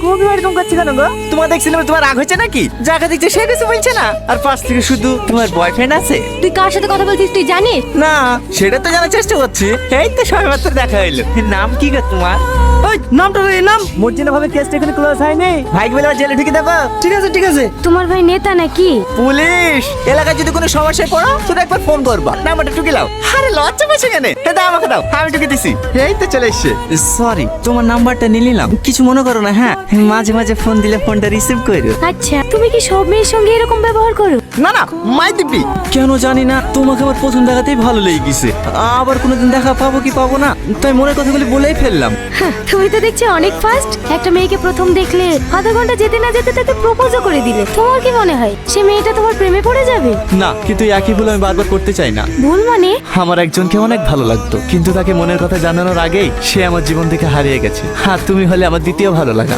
কবি এরকম করছে কেন গো? তোমার দেখছিলাম তোমার রাগ হয়েছে নাকি? যাকে দেখছে সে কিছু বলছে না, আর পাশ থেকে শুধু তোমার বয়ফ্রেন্ড আছে। তুই কার সাথে কথা বলছিস তুই জানিস? না, সেটা তো জানার চেষ্টা করছি। এই তো সবে মাত্র দেখা হইলো। নাম কি গো তোমার? ওই নামটা রে নাম মর্জিনা ভাবে কেসটা এখানে ক্লোজ হয়নি। ভাইকে বলে জেলে ঢুকে দেবো। ঠিক আছে ঠিক আছে। তোমার ভাই নেতা নাকি? পুলিশ। এলাকায় যদি কোনো সমস্যায় পড়ো শুধু একবার ফোন করবা, নাম্বারটা টুকে লাও। আরে লজ্জা পাচ্ছে কেন? দাও আমাকে দাও, আমি টুকে দিছি। এই তো চলে এসছে। সরি, তোমার নাম্বারটা নিয়ে নিলাম, কিছু মনে করো না। হ্যাঁ, মাঝে মাঝে ফোন দিলে ফোনটা রিসিভ করো। আচ্ছা, তুমি কি সব মেয়ের সঙ্গে এরকম ব্যবহার করো? না না, মাই দিবি। কেন জানি না, তোমাকে আমার প্রথম দেখাতেই ভালো লেগে গেছে। আবার কোনোদিন দেখা পাবো কি পাবো না, তাই মনের কথাগুলি বলেই ফেললাম। হ্যাঁ, তুমি তো দেখছি অনেক ফাস্ট। একটা মেয়েকে প্রথম দেখলে আধা ঘন্টা যেতে না যেতে তাকে প্রপোজও করে দিলে। তোমার কি মনে হয় সে মেয়েটা তোমার প্রেমে পড়ে যাবে? না, কিন্তু একই ভুল আমি বারবার করতে চাই না। ভুল মানে? আমার একজনকে অনেক ভালো লাগতো, কিন্তু তাকে মনের কথা জানানোর আগেই সে আমার জীবন থেকে হারিয়ে গেছে। আর তুমি হলে আমার দ্বিতীয় ভালো লাগা।